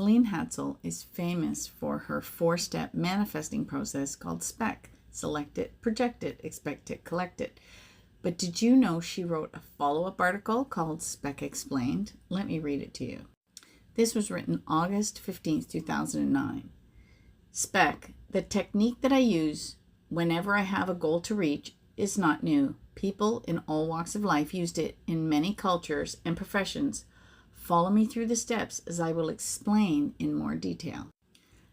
Colleen Hatzel is famous for her 4-step manifesting process called SPEC. Select it, project it, expect it, collect it. But did you know she wrote a follow-up article called SPEC Explained? Let me read it to you. This was written August 15th, 2009. SPEC, the technique that I use whenever I have a goal to reach, is not new. People in all walks of life used it in many cultures and professions. Follow me through the steps as I will explain in more detail.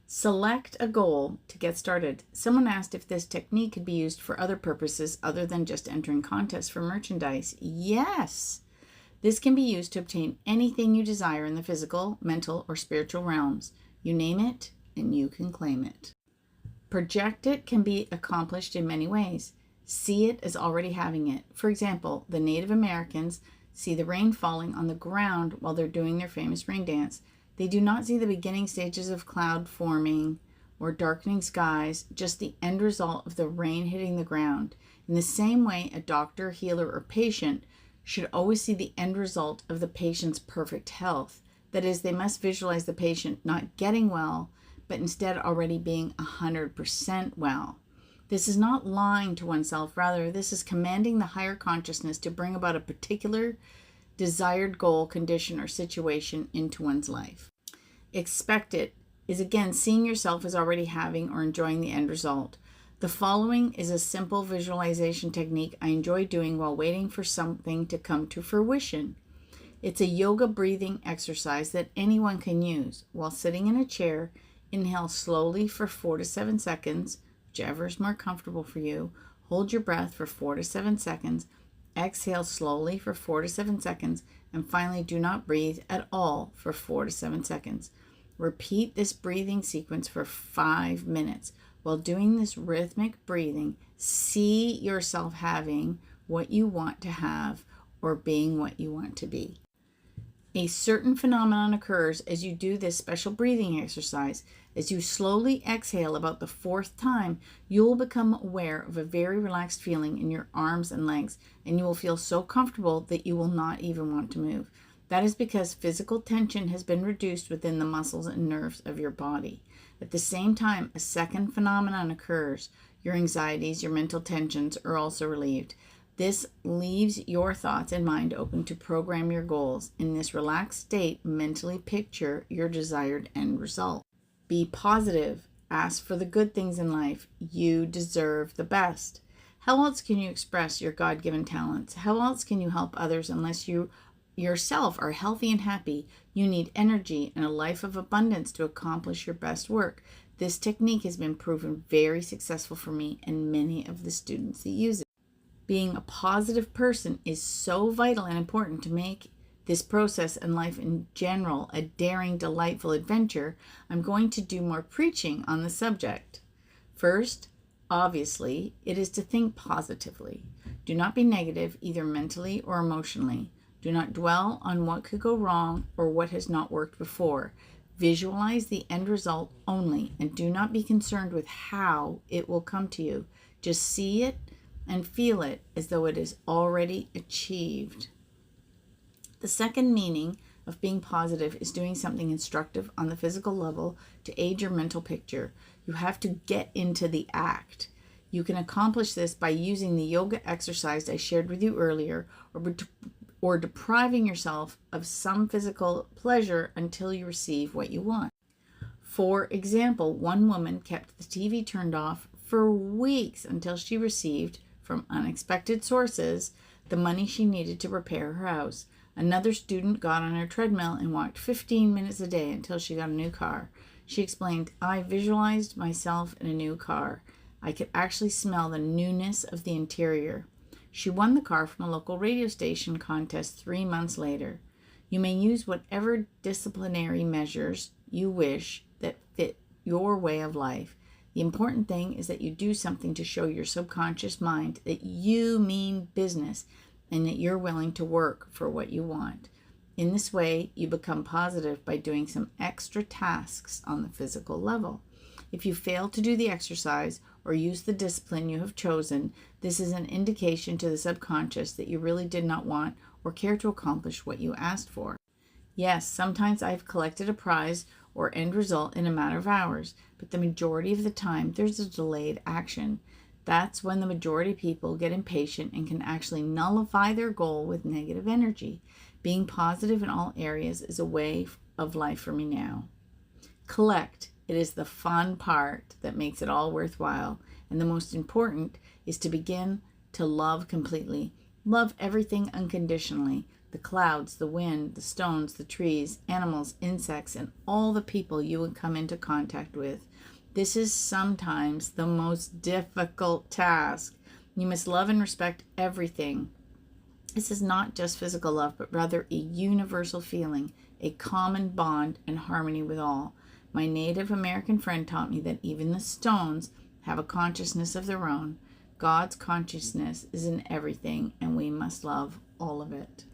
Select a goal to get started. Someone asked if this technique could be used for other purposes other than just entering contests for merchandise. Yes! This can be used to obtain anything you desire in the physical, mental, or spiritual realms. You name it, and you can claim it. Project it can be accomplished in many ways. See it as already having it. For example, the Native Americans see the rain falling on the ground while they're doing their famous rain dance. They do not see the beginning stages of cloud forming or darkening skies, just the end result of the rain hitting the ground. In the same way, a doctor, healer, or patient should always see the end result of the patient's perfect health. That is, they must visualize the patient not getting well, but instead already being 100% well. This is not lying to oneself. Rather, this is commanding the higher consciousness to bring about a particular desired goal, condition, or situation into one's life. Expect it is again seeing yourself as already having or enjoying the end result. The following is a simple visualization technique I enjoy doing while waiting for something to come to fruition. It's a yoga breathing exercise that anyone can use. While sitting in a chair, inhale slowly for 4 to 7 seconds, whichever is more comfortable for you. Hold your breath for 4 to 7 seconds. Exhale slowly for 4 to 7 seconds. And finally, do not breathe at all for 4 to 7 seconds. Repeat this breathing sequence for 5 minutes. While doing this rhythmic breathing, see yourself having what you want to have or being what you want to be. A certain phenomenon occurs as you do this special breathing exercise. As you slowly exhale about the 4th time, you will become aware of a very relaxed feeling in your arms and legs, and you will feel so comfortable that you will not even want to move. That is because physical tension has been reduced within the muscles and nerves of your body. At the same time, a second phenomenon occurs. Your anxieties, your mental tensions are also relieved. This leaves your thoughts and mind open to program your goals. In this relaxed state, mentally picture your desired end result. Be positive. Ask for the good things in life. You deserve the best. How else can you express your God-given talents? How else can you help others unless you yourself are healthy and happy? You need energy and a life of abundance to accomplish your best work. This technique has been proven very successful for me and many of the students that use it. Being a positive person is so vital and important to make this process and life in general a daring, delightful adventure. I'm going to do more preaching on the subject. First, obviously, it is to think positively. Do not be negative, either mentally or emotionally. Do not dwell on what could go wrong or what has not worked before. Visualize the end result only, and do not be concerned with how it will come to you. Just see it and feel it as though it is already achieved. The second meaning of being positive is doing something instructive on the physical level to aid your mental picture. You have to get into the act. You can accomplish this by using the yoga exercise I shared with you earlier, or depriving yourself of some physical pleasure until you receive what you want. For example, one woman kept the TV turned off for weeks until she received, from unexpected sources, the money she needed to repair her house. Another student got on her treadmill and walked 15 minutes a day until she got a new car. She explained, I visualized myself in a new car. I could actually smell the newness of the interior. She won the car from a local radio station contest 3 months later. You may use whatever disciplinary measures you wish that fit your way of life. The important thing is that you do something to show your subconscious mind that you mean business and that you're willing to work for what you want. In this way, you become positive by doing some extra tasks on the physical level. If you fail to do the exercise or use the discipline you have chosen, this is an indication to the subconscious that you really did not want or care to accomplish what you asked for. Yes, sometimes I've collected a prize or end result in a matter of hours, but the majority of the time there's a delayed action. That's when the majority of people get impatient and can actually nullify their goal with negative energy. Being positive in all areas is a way of life for me now. Collect. It is the fun part that makes it all worthwhile. And the most important is to begin to love completely. Love everything unconditionally. The clouds, the wind, the stones, the trees, animals, insects, and all the people you would come into contact with. This is sometimes the most difficult task. You must love and respect everything. This is not just physical love, but rather a universal feeling, a common bond and harmony with all. My Native American friend taught me that even the stones have a consciousness of their own. God's consciousness is in everything, and we must love all of it.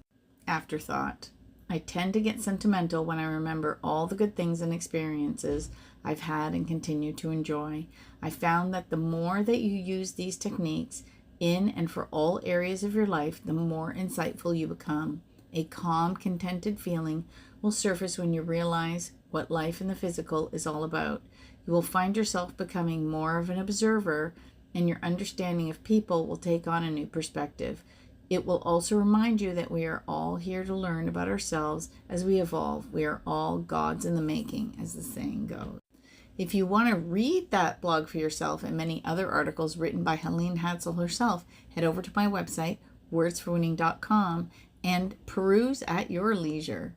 Afterthought. I tend to get sentimental when I remember all the good things and experiences I've had and continue to enjoy. I found that the more that you use these techniques in and for all areas of your life, the more insightful you become. A calm, contented feeling will surface when you realize what life in the physical is all about. You will find yourself becoming more of an observer, and your understanding of people will take on a new perspective. It will also remind you that we are all here to learn about ourselves as we evolve. We are all gods in the making, as the saying goes. If you want to read that blog for yourself and many other articles written by Helene Hadsel herself, head over to my website, wordsforwinning.com, and peruse at your leisure.